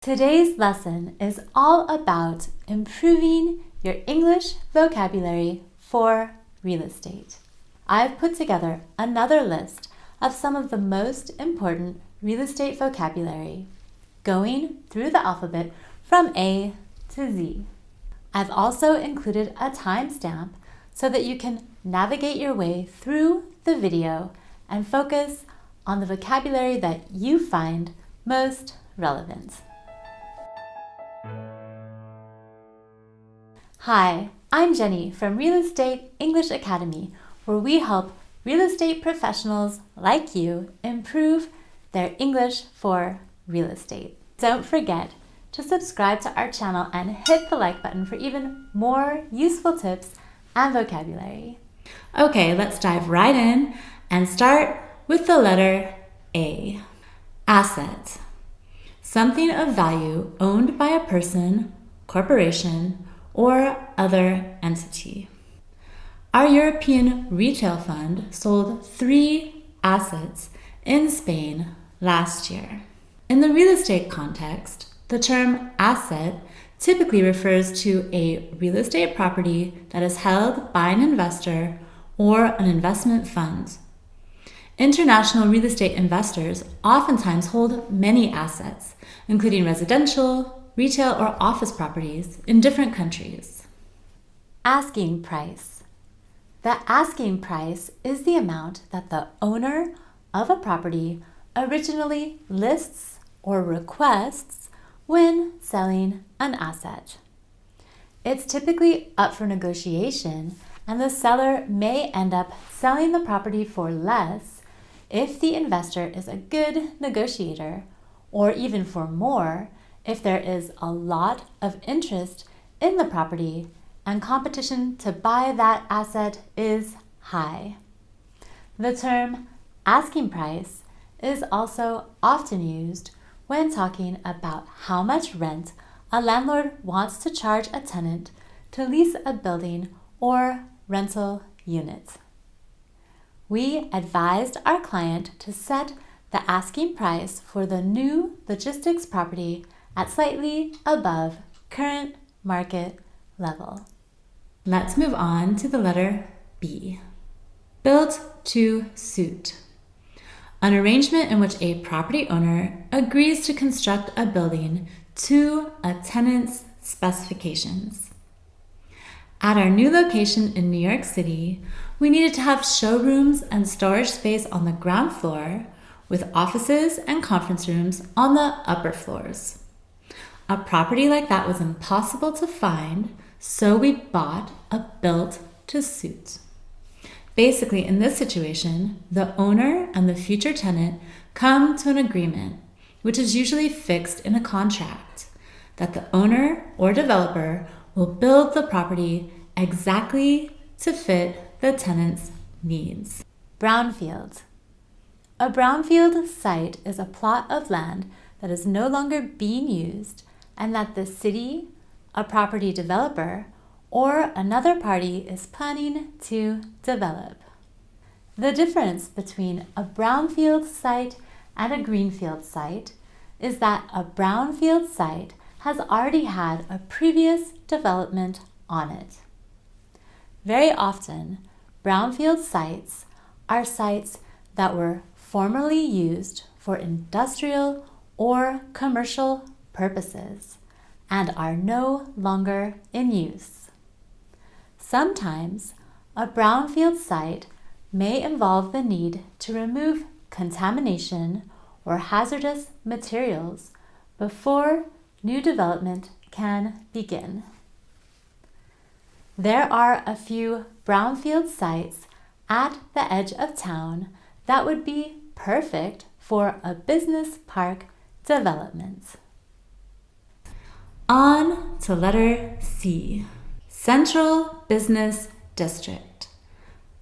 Today's lesson is all about improving your English vocabulary for real estate. I've put together another list of some of the most important real estate vocabulary, going through the alphabet from A to Z. I've also included a timestamp so that you can navigate your way through the video and focus on the vocabulary that you find most relevant. Hi, I'm Jenny from Real Estate English Academy, where we help real estate professionals like you improve their English for real estate. Don't forget to subscribe to our channel and hit the like button for even more useful tips and vocabulary. Okay, let's dive right in and start with the letter A. Asset. Something of value owned by a person, corporation, or other entity. Our European Retail Fund sold 3 assets in Spain last year. In the real estate context, the term asset typically refers to a real estate property that is held by an investor or an investment fund. International real estate investors oftentimes hold many assets, including residential, retail, or office properties in different countries. Asking price. The asking price is the amount that the owner of a property originally lists or requests when selling an asset. It's typically up for negotiation, and the seller may end up selling the property for less if the investor is a good negotiator, or even for more if there is a lot of interest in the property and competition to buy that asset is high. The term asking price is also often used when talking about how much rent a landlord wants to charge a tenant to lease a building or rental unit. We advised our client to set the asking price for the new logistics property at slightly above current market level. Let's move on to the letter B. Built to suit. An arrangement in which a property owner agrees to construct a building to a tenant's specifications. At our new location in New York City, we needed to have showrooms and storage space on the ground floor, with offices and conference rooms on the upper floors. A property like that was impossible to find, so we bought a built to suit. Basically, in this situation, the owner and the future tenant come to an agreement, which is usually fixed in a contract, that the owner or developer will build the property exactly to fit the tenant's needs. Brownfield. A brownfield site is a plot of land that is no longer being used and that the city, a property developer, or another party is planning to develop. The difference between a brownfield site and a greenfield site is that a brownfield site has already had a previous development on it. Very often, brownfield sites are sites that were formerly used for industrial or commercial purposes and are no longer in use. Sometimes, a brownfield site may involve the need to remove contamination or hazardous materials before new development can begin. There are a few brownfield sites at the edge of town that would be perfect for a business park development. On to letter C. Central Business District.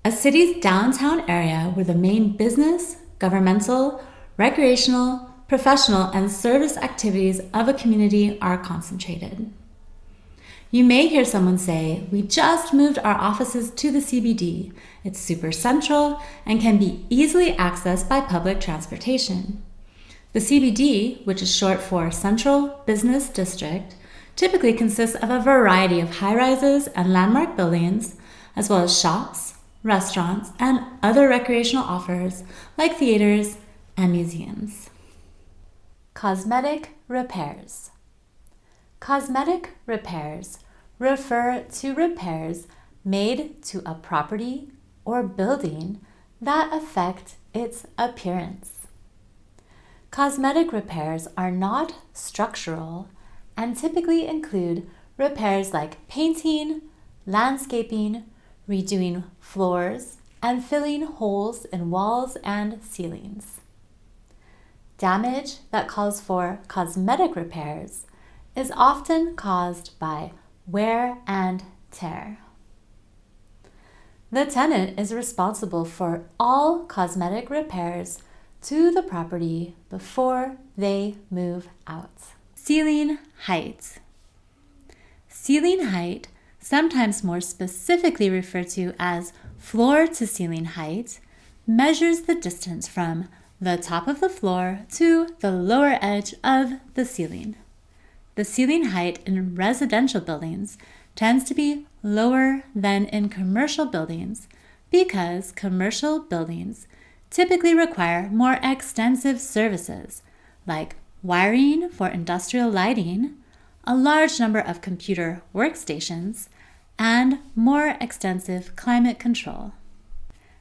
A city's downtown area where the main business, governmental, recreational, professional, and service activities of a community are concentrated. You may hear someone say, "We just moved our offices to the CBD. It's super central and can be easily accessed by public transportation." The CBD, which is short for Central Business District, typically consists of a variety of high-rises and landmark buildings, as well as shops, restaurants, and other recreational offers like theaters and museums. Cosmetic repairs. Cosmetic repairs refer to repairs made to a property or building that affect its appearance. Cosmetic repairs are not structural and typically include repairs like painting, landscaping, redoing floors, and filling holes in walls and ceilings. Damage that calls for cosmetic repairs is often caused by wear and tear. The tenant is responsible for all cosmetic repairs to the property before they move out. Ceiling height. Ceiling height, sometimes more specifically referred to as floor to ceiling height, measures the distance from the top of the floor to the lower edge of the ceiling. The ceiling height in residential buildings tends to be lower than in commercial buildings because commercial buildings typically require more extensive services like wiring for industrial lighting, a large number of computer workstations, and more extensive climate control.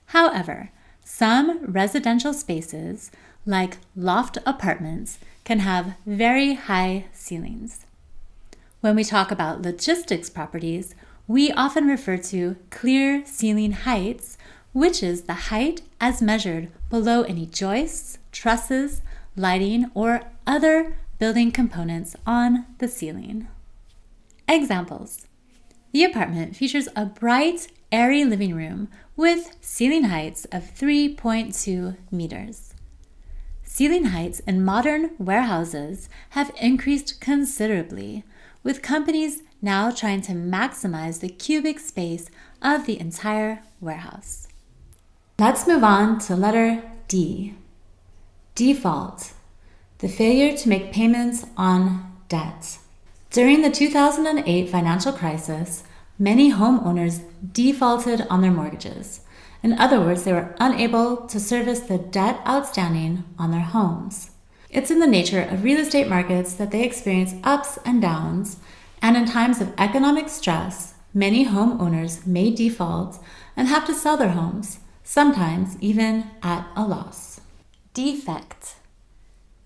However, some residential spaces, like loft apartments, can have very high ceilings. When we talk about logistics properties, we often refer to clear ceiling heights, which is the height as measured below any joists, trusses, lighting, or other building components on the ceiling. Examples. The apartment features a bright, airy living room with ceiling heights of 3.2 meters. Ceiling heights in modern warehouses have increased considerably, with companies now trying to maximize the cubic space of the entire warehouse. Let's move on to letter D. Default. The failure to make payments on debt. During the 2008 financial crisis, many homeowners defaulted on their mortgages. In other words, they were unable to service the debt outstanding on their homes. It's in the nature of real estate markets that they experience ups and downs, and in times of economic stress, many homeowners may default and have to sell their homes, sometimes even at a loss. Defect.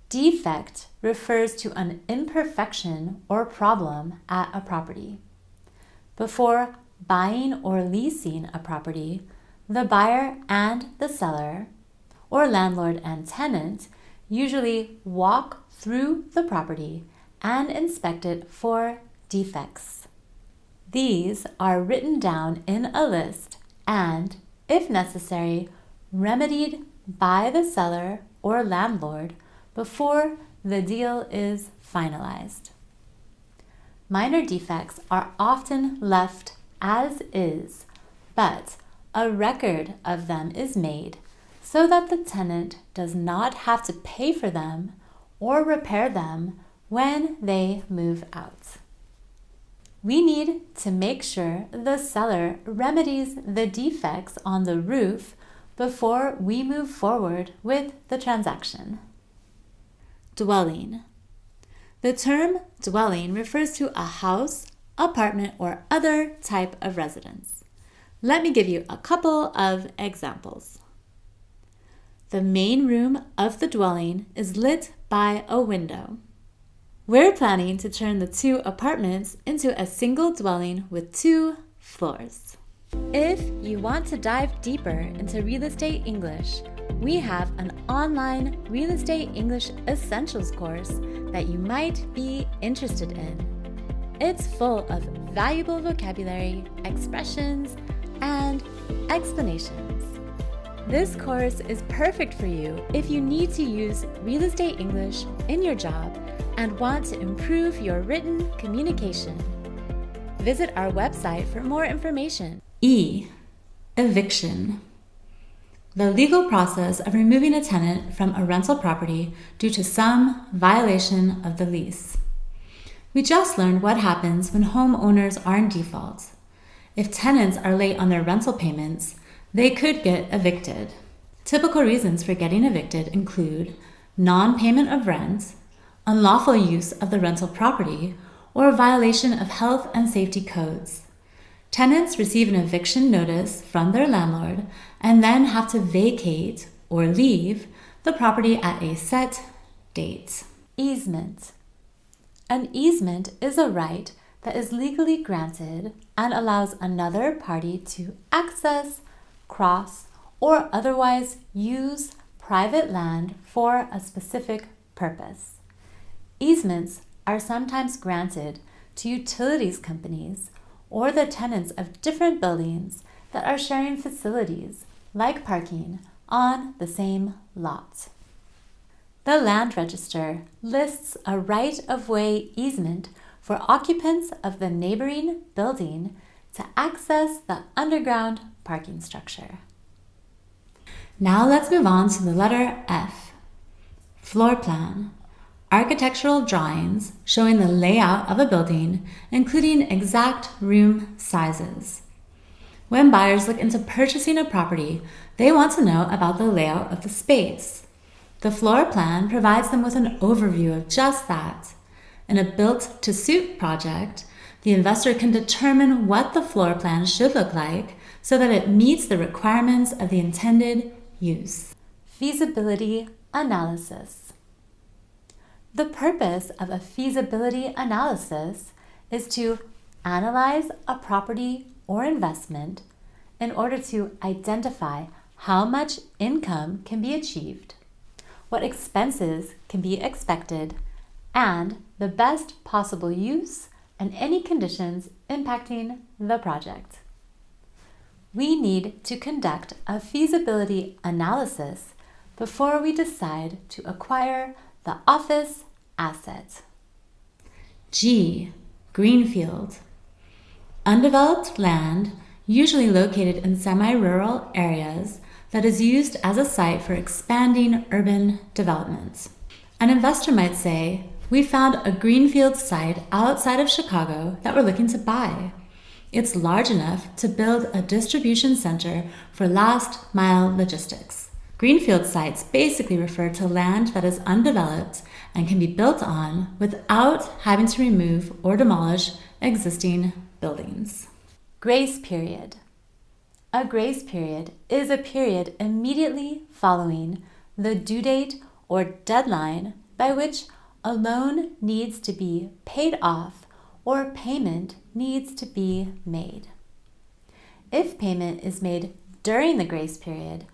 Defect refers to an imperfection or problem at a property. Before buying or leasing a property, the buyer and the seller, or landlord and tenant, usually walk through the property and inspect it for defects. These are written down in a list and, if necessary, remedied by the seller or landlord before the deal is finalized. Minor defects are often left as is, but a record of them is made so that the tenant does not have to pay for them or repair them when they move out. We need to make sure the seller remedies the defects on the roof before we move forward with the transaction. Dwelling. The term dwelling refers to a house, apartment, or other type of residence. Let me give you a couple of examples. The main room of the dwelling is lit by a window. We're planning to turn the two apartments into a single dwelling with 2 floors. If you want to dive deeper into real estate English, we have an online Real Estate English Essentials course that you might be interested in. It's full of valuable vocabulary, expressions, and explanations. This course is perfect for you if you need to use real estate English in your job and want to improve your written communication. Visit our website for more information. E. Eviction. the legal process of removing a tenant from a rental property due to some violation of the lease. We just learned what happens when homeowners are in default. If tenants are late on their rental payments, they could get evicted. Typical reasons for getting evicted include non-payment of rent, unlawful use of the rental property, or a violation of health and safety codes. Tenants receive an eviction notice from their landlord and then have to vacate or leave the property at a set date. Easement. An easement is a right that is legally granted and allows another party to access, cross, or otherwise use private land for a specific purpose. Easements are sometimes granted to utilities companies or the tenants of different buildings that are sharing facilities, like parking, on the same lot. The Land Register lists a right-of-way easement for occupants of the neighboring building to access the underground parking structure. Now let's move on to the letter F. Floor plan. Architectural drawings showing the layout of a building, including exact room sizes. When buyers look into purchasing a property, they want to know about the layout of the space. The floor plan provides them with an overview of just that. In a built-to-suit project, the investor can determine what the floor plan should look like so that it meets the requirements of the intended use. Feasibility analysis. The purpose of a feasibility analysis is to analyze a property or investment in order to identify how much income can be achieved, what expenses can be expected, and the best possible use and any conditions impacting the project. We need to conduct a feasibility analysis before we decide to acquire the office asset. G. Greenfield. Undeveloped land, usually located in semi-rural areas, that is used as a site for expanding urban development. An investor might say, "We found a greenfield site outside of Chicago that we're looking to buy. It's large enough to build a distribution center for last-mile logistics." Greenfield sites basically refer to land that is undeveloped and can be built on without having to remove or demolish existing buildings. Grace period. A grace period is a period immediately following the due date or deadline by which a loan needs to be paid off or payment needs to be made. If payment is made during the grace period,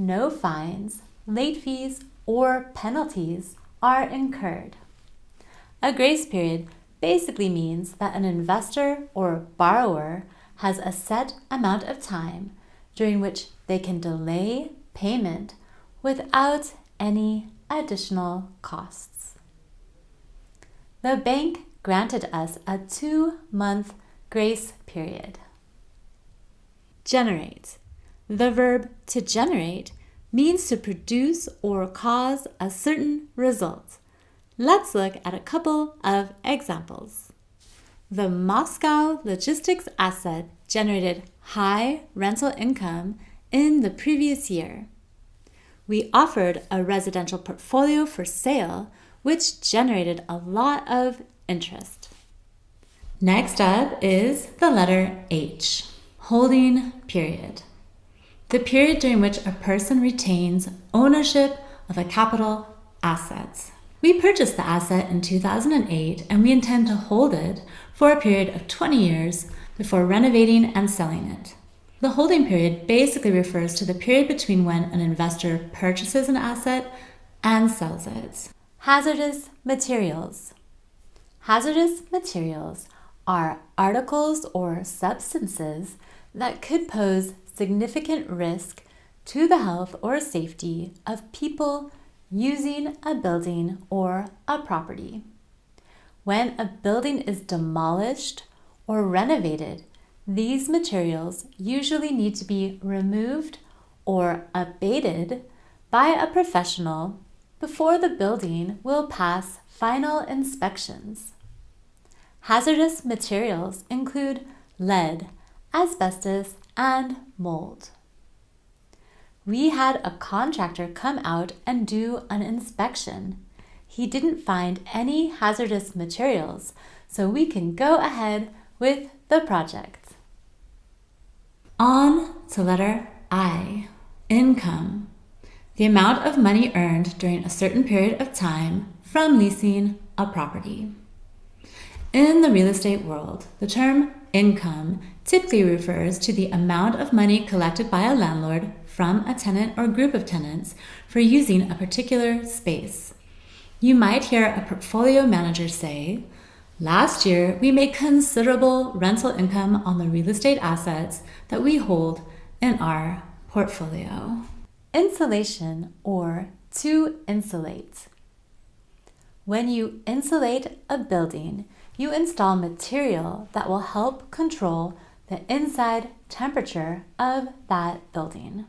no fines, late fees, or penalties are incurred. A grace period basically means that an investor or borrower has a set amount of time during which they can delay payment without any additional costs. The bank granted us a 2-month grace period. Generate. The verb to generate means to produce or cause a certain result. Let's look at a couple of examples. The Moscow logistics asset generated high rental income in the previous year. We offered a residential portfolio for sale, which generated a lot of interest. Next up is the letter H, holding period. The period during which a person retains ownership of a capital asset. We purchased the asset in 2008 and we intend to hold it for a period of 20 years before renovating and selling it. The holding period basically refers to the period between when an investor purchases an asset and sells it. Hazardous materials. Hazardous materials are articles or substances that could pose significant risk to the health or safety of people using a building or a property. When a building is demolished or renovated, these materials usually need to be removed or abated by a professional before the building will pass final inspections. Hazardous materials include lead, asbestos, and mold. We had a contractor come out and do an inspection. He didn't find any hazardous materials, so we can go ahead with the project. On to letter I, income. The amount of money earned during a certain period of time from leasing a property. In the real estate world, the term income typically refers to the amount of money collected by a landlord from a tenant or group of tenants for using a particular space. You might hear a portfolio manager say, "Last year, we made considerable rental income on the real estate assets that we hold in our portfolio." Insulation, or to insulate. When you insulate a building, you install material that will help control the inside temperature of that building.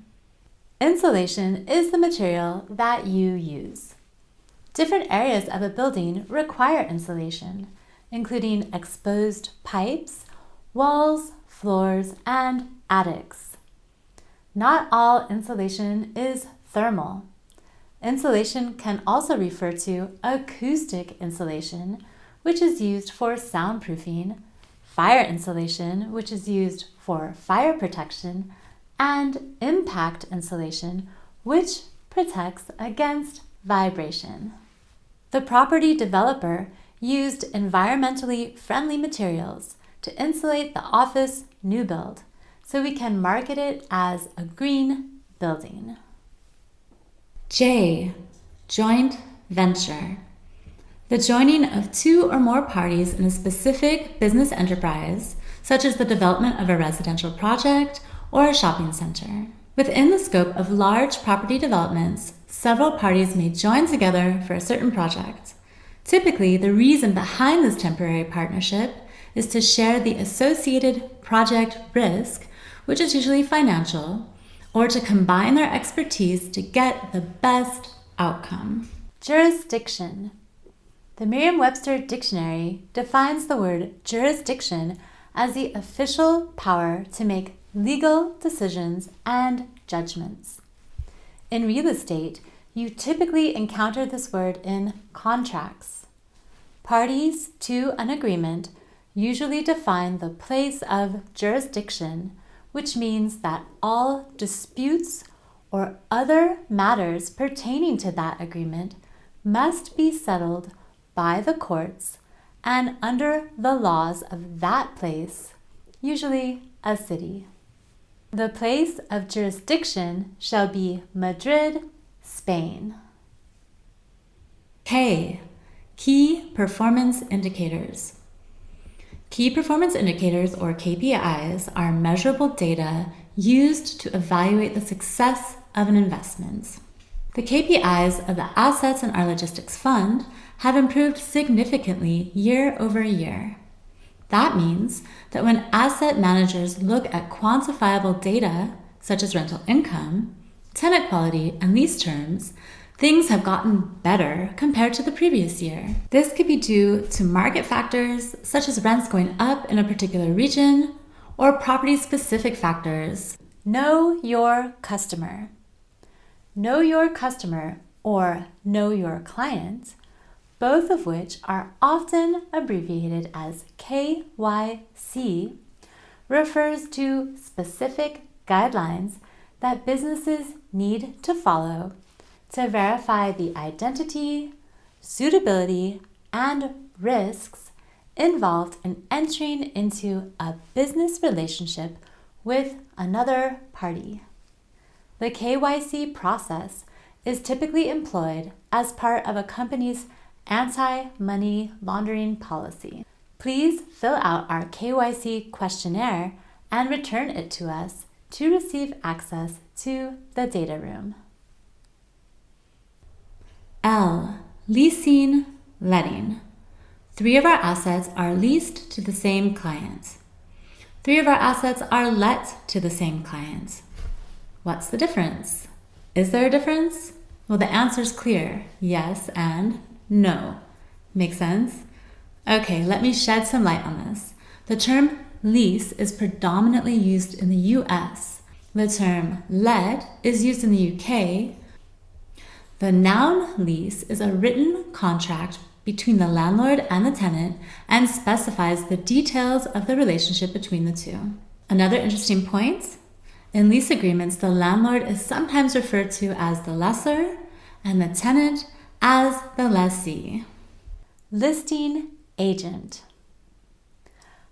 Insulation is the material that you use. Different areas of a building require insulation, including exposed pipes, walls, floors, and attics. Not all insulation is thermal. Insulation can also refer to acoustic insulation, which is used for soundproofing, fire insulation, which is used for fire protection, and impact insulation, which protects against vibration. The property developer used environmentally friendly materials to insulate the office new build, so we can market it as a green building. J, joint venture. The joining of two or more parties in a specific business enterprise, such as the development of a residential project or a shopping center. Within the scope of large property developments, several parties may join together for a certain project. Typically, the reason behind this temporary partnership is to share the associated project risk, which is usually financial, or to combine their expertise to get the best outcome. Jurisdiction. The Merriam-Webster Dictionary defines the word jurisdiction as the official power to make legal decisions and judgments. In real estate, you typically encounter this word in contracts. Parties to an agreement usually define the place of jurisdiction, which means that all disputes or other matters pertaining to that agreement must be settled by the courts and under the laws of that place, usually a city. The place of jurisdiction shall be Madrid, Spain. K, key performance indicators. Key performance indicators, or KPIs, are measurable data used to evaluate the success of an investment. The KPIs of the assets in our logistics fund have improved significantly year over year. That means that when asset managers look at quantifiable data, such as rental income, tenant quality, and lease terms, things have gotten better compared to the previous year. This could be due to market factors, such as rents going up in a particular region, or property-specific factors. Know your customer. Know your customer, or know your client, both of which are often abbreviated as KYC, refers to specific guidelines that businesses need to follow to verify the identity, suitability, and risks involved in entering into a business relationship with another party. The KYC process is typically employed as part of a company's anti-money laundering policy. Please fill out our KYC questionnaire and return it to us to receive access to the data room. L, leasing, letting. 3 of our assets are leased to the same client. 3 of our assets are let to the same client. What's the difference? Is there a difference? Well, the answer is clear. Yes and no. Make sense? Okay, let me shed some light on this. The term lease is predominantly used in the US. The term let is used in the UK. The noun lease is a written contract between the landlord and the tenant and specifies the details of the relationship between the two. Another interesting point, in lease agreements, the landlord is sometimes referred to as the lessor and the tenant as the lessee. Listing agent.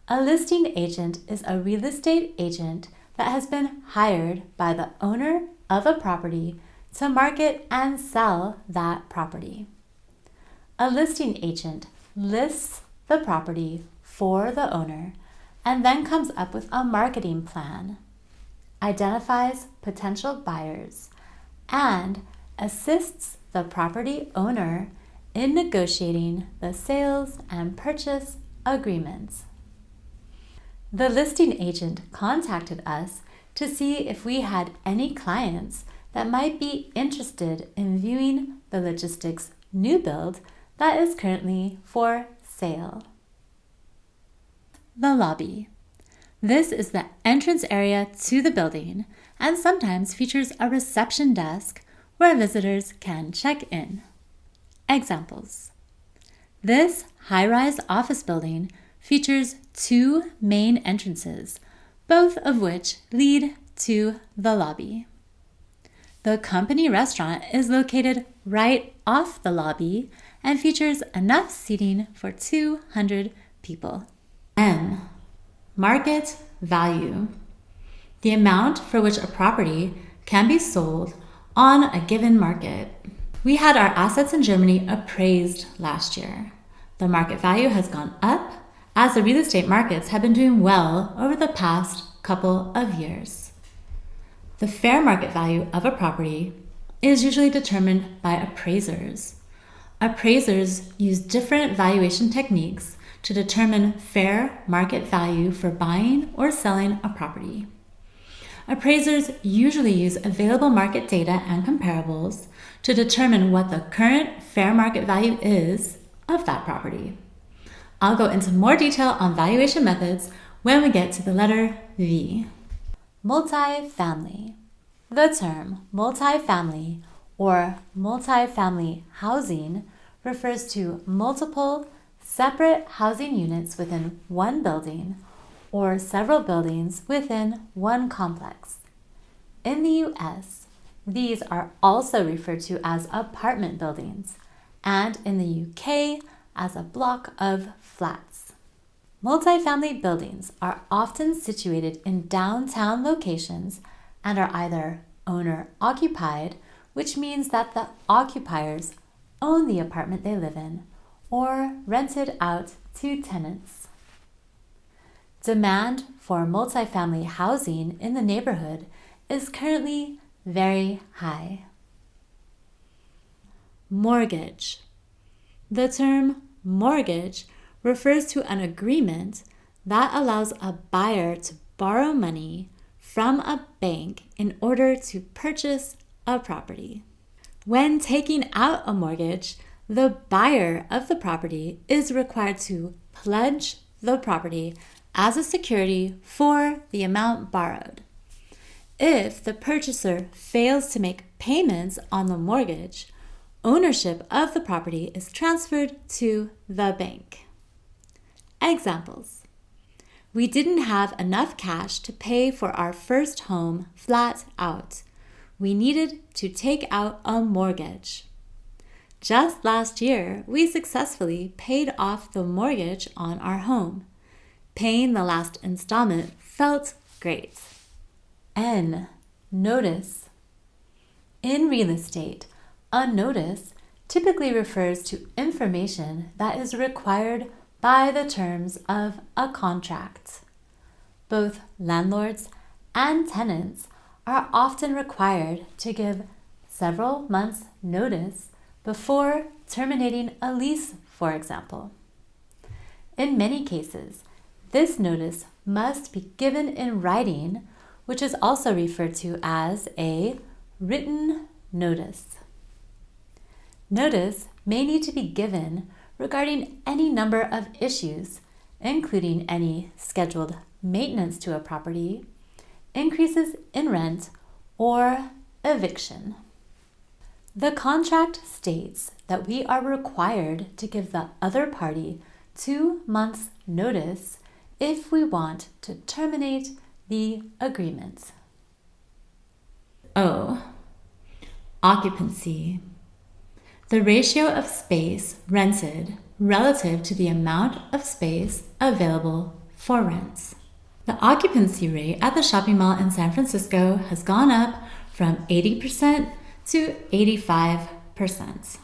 A listing agent is a real estate agent that has been hired by the owner of a property to market and sell that property. A listing agent lists the property for the owner and then comes up with a marketing plan, identifies potential buyers, and assists the property owner in negotiating the sales and purchase agreements. The listing agent contacted us to see if we had any clients that might be interested in viewing the logistics new build that is currently for sale. The lobby. This is the entrance area to the building and sometimes features a reception desk where visitors can check in. Examples. This high-rise office building features 2 main entrances, both of which lead to the lobby. The company restaurant is located right off the lobby and features enough seating for 200 people. M. Market value. The amount for which a property can be sold on a given market. We had our assets in Germany appraised last year. The market value has gone up as the real estate markets have been doing well over the past couple of years. The fair market value of a property is usually determined by appraisers. Appraisers use different valuation techniques to determine fair market value for buying or selling a property. Appraisers usually use available market data and comparables to determine what the current fair market value is of that property. I'll go into more detail on valuation methods when we get to the letter V. Multifamily. The term multifamily or multifamily housing refers to multiple separate housing units within one building or several buildings within one complex. In the US, these are also referred to as apartment buildings, and in the UK as a block of flats. Multifamily buildings are often situated in downtown locations and are either owner-occupied, which means that the occupiers own the apartment they live in, or rented out to tenants. Demand for multifamily housing in the neighborhood is currently very high. Mortgage. The term mortgage refers to an agreement that allows a buyer to borrow money from a bank in order to purchase a property. When taking out a mortgage, the buyer of the property is required to pledge the property as a security for the amount borrowed. If the purchaser fails to make payments on the mortgage, ownership of the property is transferred to the bank. Examples. We didn't have enough cash to pay for our first home flat out. We needed to take out a mortgage. Just last year, we successfully paid off the mortgage on our home. Paying the last installment felt great. N. Notice. In real estate, a notice typically refers to information that is required by the terms of a contract. Both landlords and tenants are often required to give several months' notice before terminating a lease, for example. In many cases, this notice must be given in writing, which is also referred to as a written notice. Notice may need to be given regarding any number of issues, including any scheduled maintenance to a property, increases in rent, or eviction. The contract states that we are required to give the other party 2 months' notice if we want to terminate the agreement. O. Occupancy. The ratio of space rented relative to the amount of space available for rents. The occupancy rate at the shopping mall in San Francisco has gone up from 80% to 85%.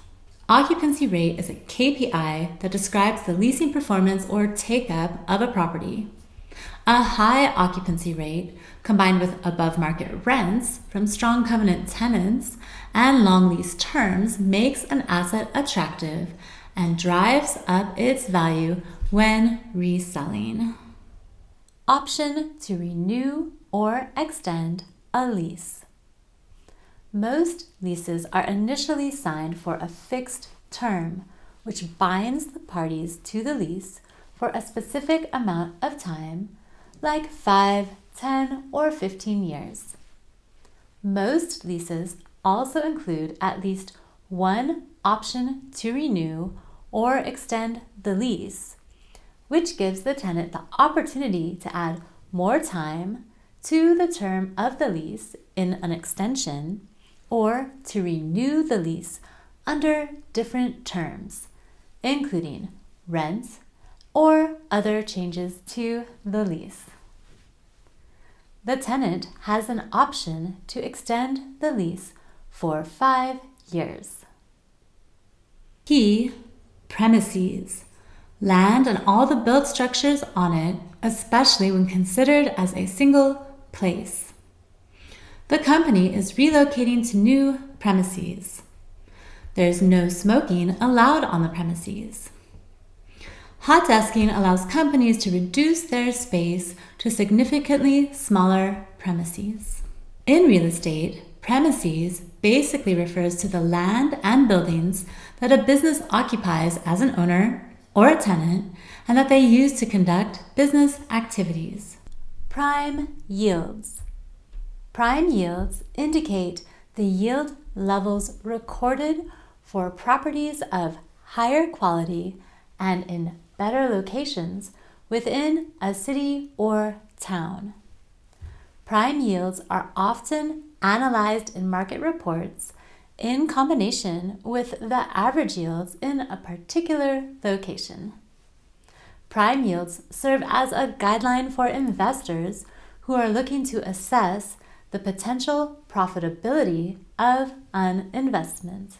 Occupancy rate is a KPI that describes the leasing performance or take-up of a property. A high occupancy rate, combined with above-market rents from strong covenant tenants and long lease terms, makes an asset attractive and drives up its value when reselling. Option to renew or extend a lease. Most leases are initially signed for a fixed term, which binds the parties to the lease for a specific amount of time, like 5, 10, or 15 years. Most leases also include at least one option to renew or extend the lease, which gives the tenant the opportunity to add more time to the term of the lease in an extension or to renew the lease under different terms, including rent or other changes to the lease. The tenant has an option to extend the lease for 5 years. Key premises. Land and all the built structures on it, especially when considered as a single place. The company is relocating to new premises. There is no smoking allowed on the premises. Hot desking allows companies to reduce their space to significantly smaller premises. In real estate, premises basically refers to the land and buildings that a business occupies as an owner or a tenant and that they use to conduct business activities. Prime yields. Prime yields indicate the yield levels recorded for properties of higher quality and in better locations within a city or town. Prime yields are often analyzed in market reports in combination with the average yields in a particular location. Prime yields serve as a guideline for investors who are looking to assess the potential profitability of an investment.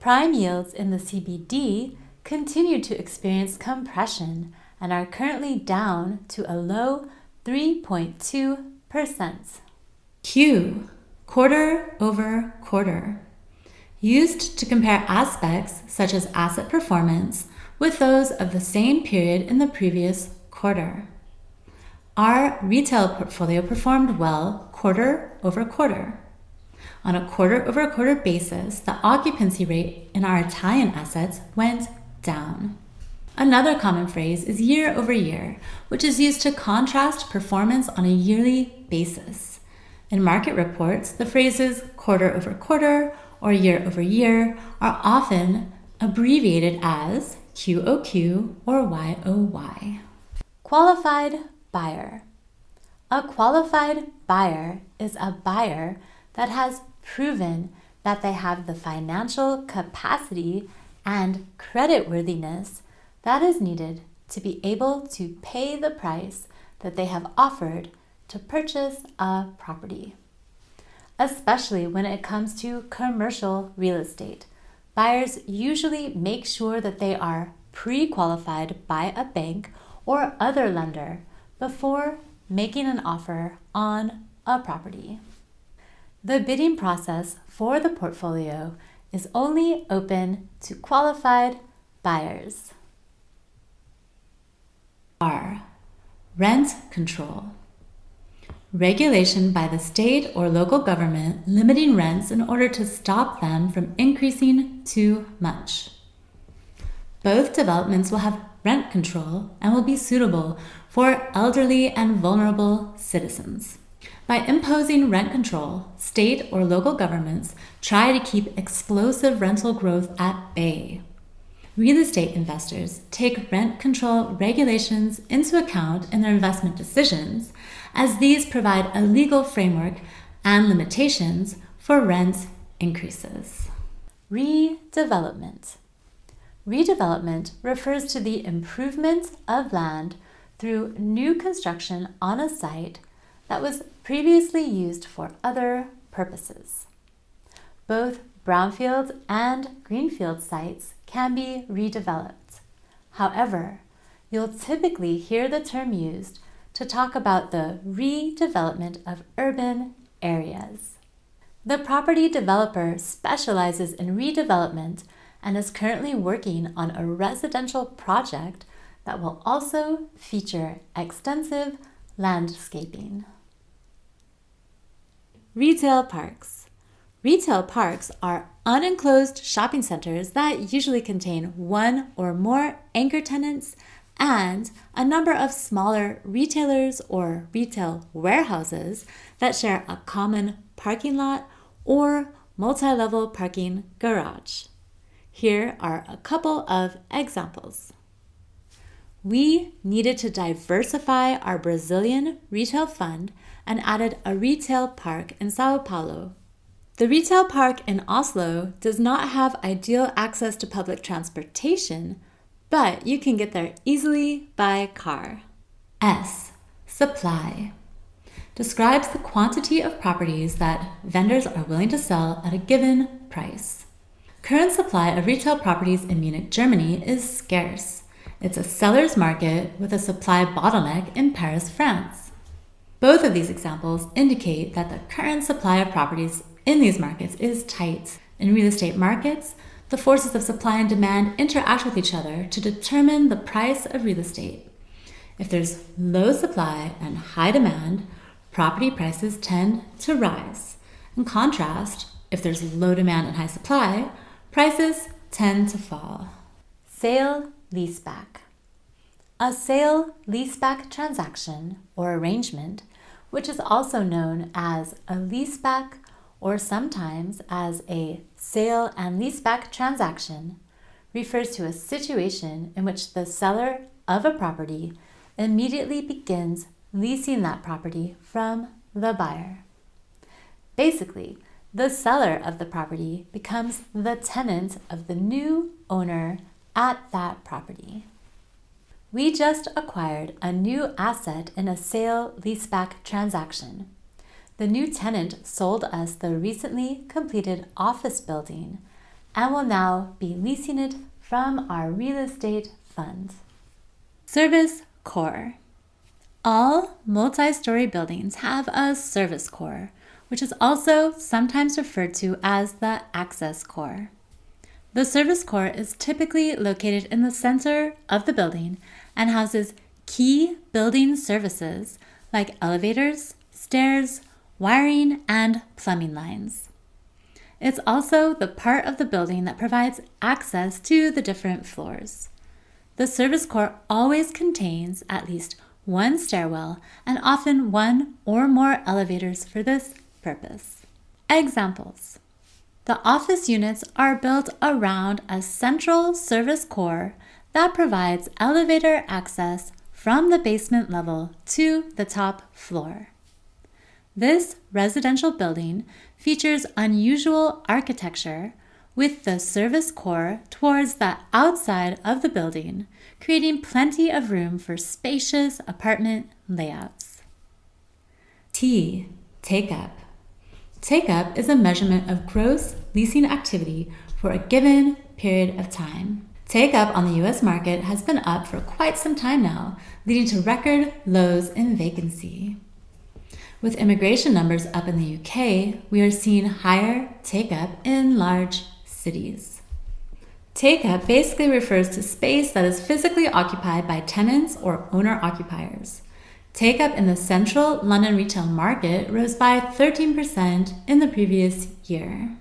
Prime yields in the CBD continue to experience compression and are currently down to a low 3.2%. Q, quarter over quarter, used to compare aspects such as asset performance with those of the same period in the previous quarter. Our retail portfolio performed well quarter over quarter. On a quarter over quarter basis, the occupancy rate in our Italian assets went down. Another common phrase is year over year, which is used to contrast performance on a yearly basis. In market reports, the phrases quarter over quarter or year over year are often abbreviated as QOQ or YOY. Qualified buyer. A qualified buyer is a buyer that has proven that they have the financial capacity and creditworthiness that is needed to be able to pay the price that they have offered to purchase a property. Especially when it comes to commercial real estate, buyers usually make sure that they are pre-qualified by a bank or other lender before making an offer on a property. The bidding process for the portfolio is only open to qualified buyers. R. Rent control. regulation by the state or local government limiting rents in order to stop them from increasing too much. Both developments will have rent control and will be suitable for elderly and vulnerable citizens. By imposing rent control, state or local governments try to keep explosive rental growth at bay. Real estate investors take rent control regulations into account in their investment decisions, as these provide a legal framework and limitations for rent increases. Redevelopment. Redevelopment refers to the improvement of land through new construction on a site that was previously used for other purposes. Both brownfield and greenfield sites can be redeveloped. However, you'll typically hear the term used to talk about the redevelopment of urban areas. The property developer specializes in redevelopment and is currently working on a residential project that will also feature extensive landscaping. Retail parks. Retail parks are unenclosed shopping centers that usually contain one or more anchor tenants and a number of smaller retailers or retail warehouses that share a common parking lot or multi-level parking garage. Here are a couple of examples. We needed to diversify our Brazilian retail fund and added a retail park in Sao Paulo. The retail park in Oslo does not have ideal access to public transportation, but you can get there easily by car. S. Supply. Describes the quantity of properties that vendors are willing to sell at a given price. Current supply of retail properties in Munich, Germany is scarce. It's a seller's market with a supply bottleneck in Paris, France. Both of these examples indicate that the current supply of properties in these markets is tight. In real estate markets, the forces of supply and demand interact with each other to determine the price of real estate. If there's low supply and high demand, property prices tend to rise. In contrast, if there's low demand and high supply, prices tend to fall. Sale-leaseback. A sale-leaseback transaction or arrangement, which is also known as a leaseback or sometimes as a sale and leaseback transaction, refers to a situation in which the seller of a property immediately begins leasing that property from the buyer. Basically, the seller of the property becomes the tenant of the new owner at that property. We just acquired a new asset in a sale-leaseback transaction. The new tenant sold us the recently completed office building and will now be leasing it from our real estate fund. Service core. All multi-story buildings have a service core, which is also sometimes referred to as the access core. The service core is typically located in the center of the building and houses key building services like elevators, stairs, wiring, and plumbing lines. It's also the part of the building that provides access to the different floors. The service core always contains at least one stairwell and often one or more elevators for this purpose. Examples. The office units are built around a central service core that provides elevator access from the basement level to the top floor. This residential building features unusual architecture with the service core towards the outside of the building, creating plenty of room for spacious apartment layouts. T. Take-up. Take-up is a measurement of gross leasing activity for a given period of time. Take-up on the U.S. market has been up for quite some time now, leading to record lows in vacancy. With immigration numbers up in the UK, we are seeing higher take-up in large cities. Take-up basically refers to space that is physically occupied by tenants or owner-occupiers. Take-up in the central London retail market rose by 13% in the previous year.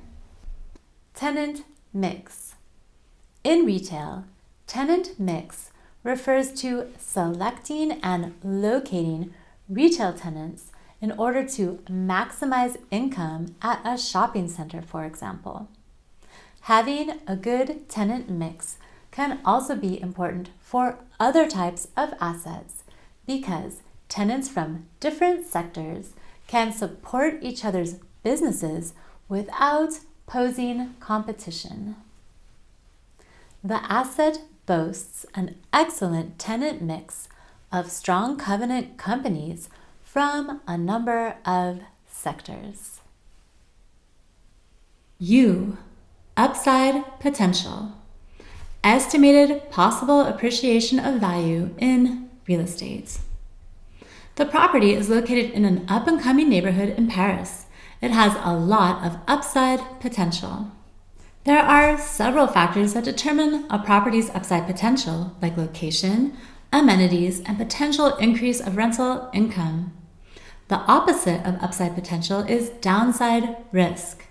Tenant mix. In retail, tenant mix refers to selecting and locating retail tenants in order to maximize income at a shopping center, for example. Having a good tenant mix can also be important for other types of assets because tenants from different sectors can support each other's businesses without posing competition. The asset boasts an excellent tenant mix of strong covenant companies from a number of sectors. U. Upside potential. Estimated possible appreciation of value in real estate. The property is located in an up-and-coming neighborhood in Paris. It has a lot of upside potential. There are several factors that determine a property's upside potential, like location, amenities, and potential increase of rental income. The opposite of upside potential is downside risk.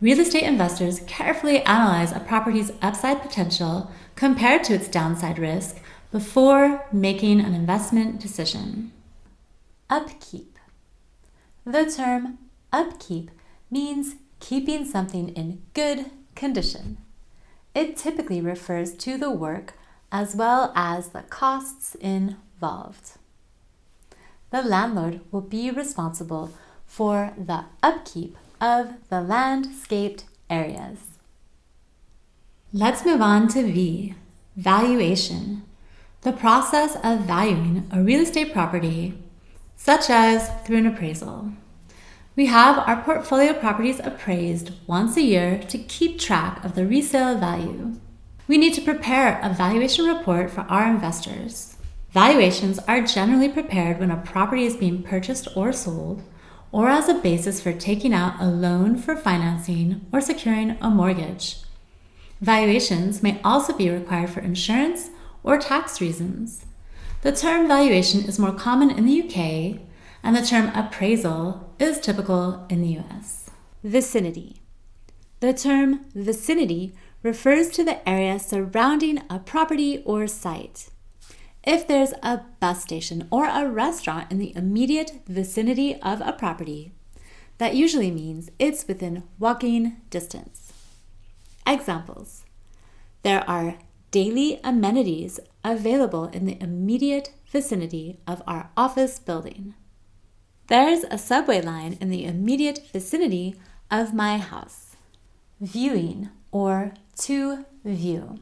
Real estate investors carefully analyze a property's upside potential compared to its downside risk before making an investment decision. Upkeep. The term upkeep means keeping something in good condition. It typically refers to the work as well as the costs involved. The landlord will be responsible for the upkeep of the landscaped areas. Let's move on to V, valuation. The process of valuing a real estate property, such as through an appraisal. We have our portfolio properties appraised once a year to keep track of the resale value. We need to prepare a valuation report for our investors. Valuations are generally prepared when a property is being purchased or sold, or as a basis for taking out a loan for financing or securing a mortgage. Valuations may also be required for insurance or tax reasons. The term valuation is more common in the UK, and the term appraisal is typical in the US. Vicinity. The term vicinity refers to the area surrounding a property or site. If there's a bus station or a restaurant in the immediate vicinity of a property, that usually means it's within walking distance. Examples. There are daily amenities available in the immediate vicinity of our office building. There's a subway line in the immediate vicinity of my house. Viewing or to view.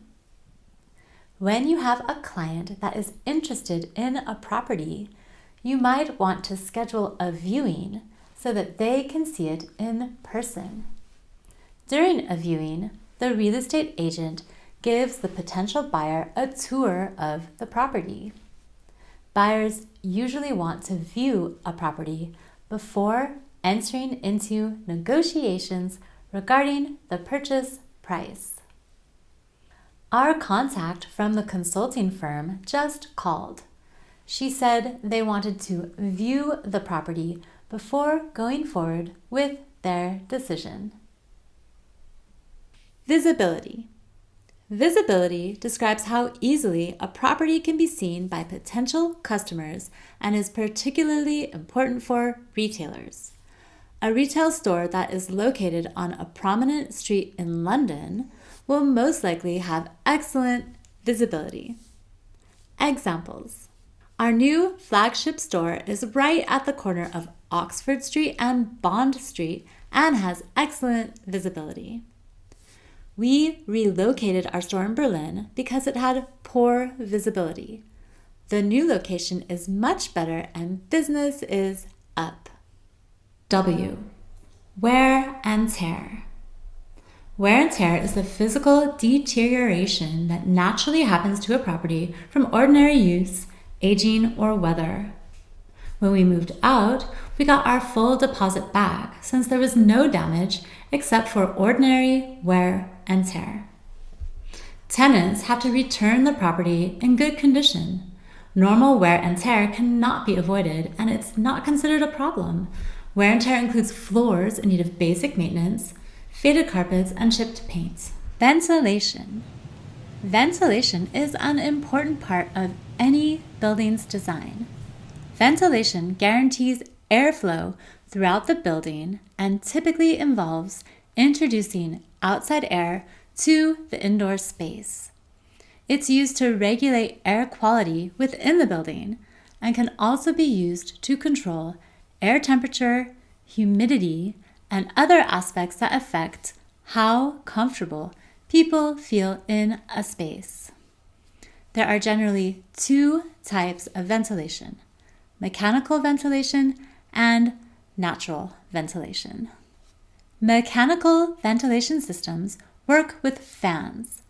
When you have a client that is interested in a property, you might want to schedule a viewing so that they can see it in person. During a viewing, the real estate agent gives the potential buyer a tour of the property. Buyers usually want to view a property before entering into negotiations regarding the purchase price. Our contact from the consulting firm just called. She said they wanted to view the property before going forward with their decision. Visibility. Visibility describes how easily a property can be seen by potential customers and is particularly important for retailers. A retail store that is located on a prominent street in London will most likely have excellent visibility. Examples. Our new flagship store is right at the corner of Oxford Street and Bond Street and has excellent visibility. We relocated our store in Berlin because it had poor visibility. The new location is much better and business is up. W. Wear and tear. Wear and tear is the physical deterioration that naturally happens to a property from ordinary use, aging, or weather. When we moved out, we got our full deposit back since there was no damage except for ordinary wear and tear. Tenants have to return the property in good condition. Normal wear and tear cannot be avoided, and it's not considered a problem. Wear and tear includes floors in need of basic maintenance, faded carpets, and chipped paint. Ventilation. Ventilation is an important part of any building's design. Ventilation guarantees airflow throughout the building and typically involves introducing outside air to the indoor space. It's used to regulate air quality within the building and can also be used to control air temperature, humidity, and other aspects that affect how comfortable people feel in a space. There are generally two types of ventilation: mechanical ventilation and natural ventilation. Mechanical ventilation systems work with fans.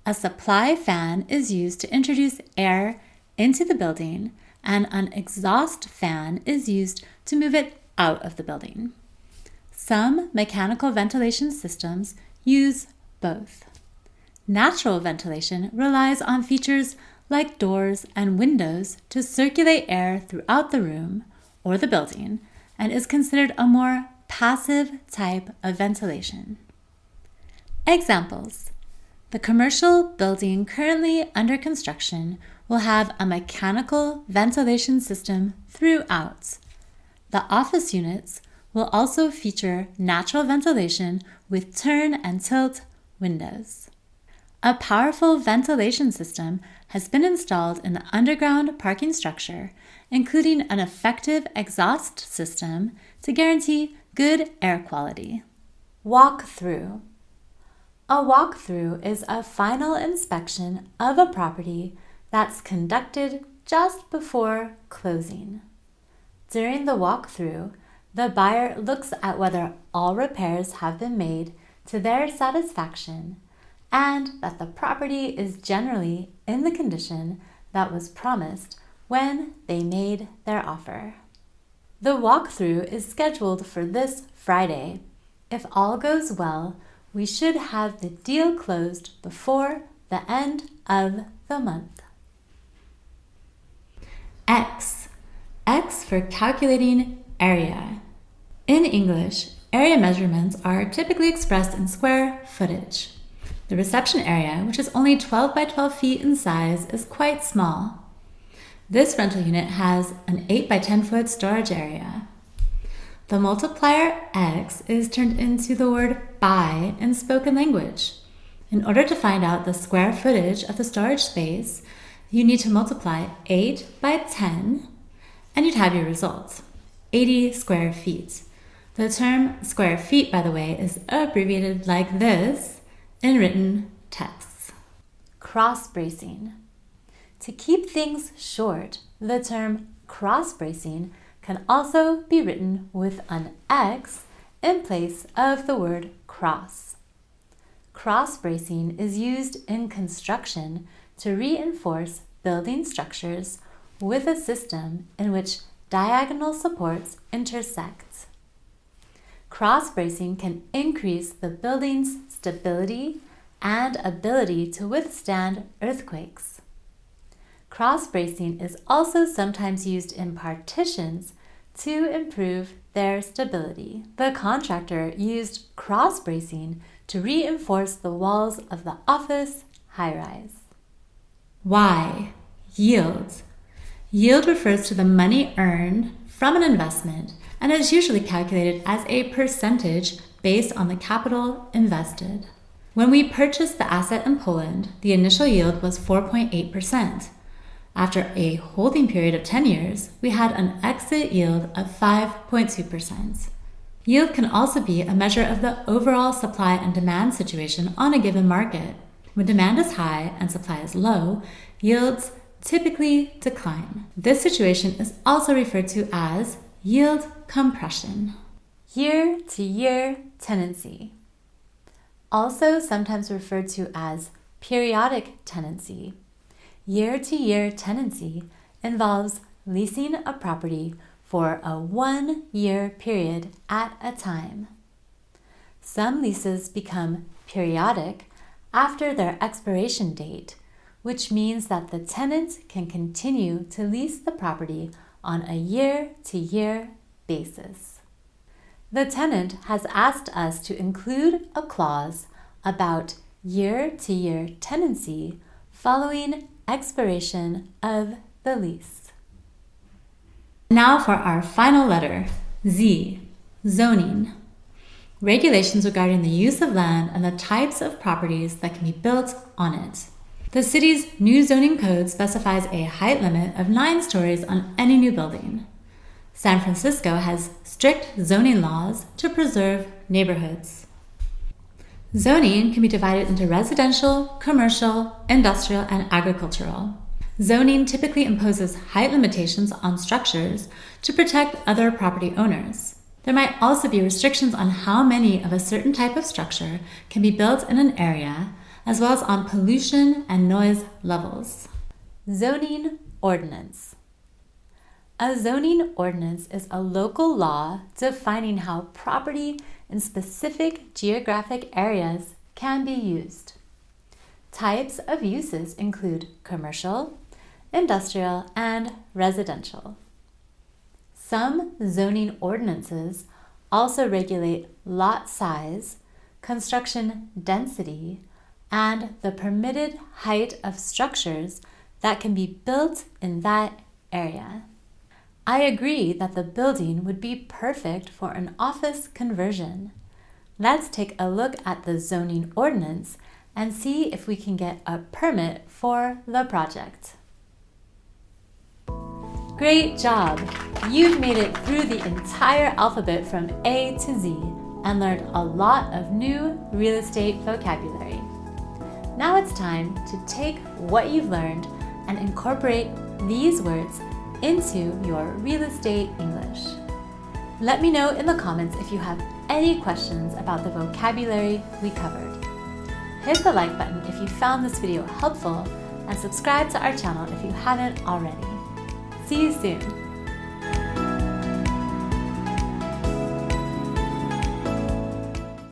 A supply fan is used to introduce air into the building, and an exhaust fan is used to move it out of the building. Some mechanical ventilation systems use both. Natural ventilation relies on features like doors and windows to circulate air throughout the room or the building, and is considered a more passive type of ventilation. Examples: the commercial building currently under construction will have a mechanical ventilation system throughout. The office units will also feature natural ventilation with turn and tilt windows. A powerful ventilation system has been installed in the underground parking structure, including an effective exhaust system to guarantee good air quality. Walkthrough. A walkthrough is a final inspection of a property that's conducted just before closing. During the walkthrough, the buyer looks at whether all repairs have been made to their satisfaction and that the property is generally in the condition that was promised when they made their offer. The walkthrough is scheduled for this Friday. If all goes well, we should have the deal closed before the end of the month. X. X for calculating area. In English, area measurements are typically expressed in square footage. The reception area, which is only 12 by 12 feet in size, is quite small. This rental unit has an 8 by 10 foot storage area. The multiplier X is turned into the word by in spoken language. In order to find out the square footage of the storage space, you need to multiply 8 by 10, and you'd have your result, 80 square feet. The term square feet, by the way, is abbreviated like this in written texts. Cross-bracing. To keep things short, the term cross-bracing can also be written with an X in place of the word cross. Cross-bracing is used in construction to reinforce building structures with a system in which diagonal supports intersect. Cross-bracing can increase the building's stability and ability to withstand earthquakes. Cross-bracing is also sometimes used in partitions to improve their stability. The contractor used cross-bracing to reinforce the walls of the office high-rise. Y. Yield. Yield refers to the money earned from an investment and is usually calculated as a percentage based on the capital invested. When we purchased the asset in Poland, the initial yield was 4.8%. After a holding period of 10 years, we had an exit yield of 5.2%. Yield can also be a measure of the overall supply and demand situation on a given market. When demand is high and supply is low, yields typically decline. This situation is also referred to as yield compression. Year-to-year tenancy. Also sometimes referred to as periodic tenancy. Year-to-year tenancy involves leasing a property for a 1-year period at a time. Some leases become periodic after their expiration date, which means that the tenant can continue to lease the property on a year-to-year basis. The tenant has asked us to include a clause about year-to-year tenancy following expiration of the lease. Now for our final letter, Z, zoning. Regulations regarding the use of land and the types of properties that can be built on it. The city's new zoning code specifies a height limit of 9 stories on any new building. San Francisco has strict zoning laws to preserve neighborhoods. Zoning can be divided into residential, commercial, industrial, and agricultural. Zoning typically imposes height limitations on structures to protect other property owners. There might also be restrictions on how many of a certain type of structure can be built in an area, as well as on pollution and noise levels. Zoning ordinance. A zoning ordinance is a local law defining how property in specific geographic areas can be used. Types of uses include commercial, industrial, and residential. Some zoning ordinances also regulate lot size, construction density, and the permitted height of structures that can be built in that area. I agree that the building would be perfect for an office conversion. Let's take a look at the zoning ordinance and see if we can get a permit for the project. Great job! You've made it through the entire alphabet from A to Z and learned a lot of new real estate vocabulary. Now it's time to take what you've learned and incorporate these words into your real estate English. Let me know in the comments if you have any questions about the vocabulary we covered. Hit the like button if you found this video helpful and subscribe to our channel if you haven't already. See you soon!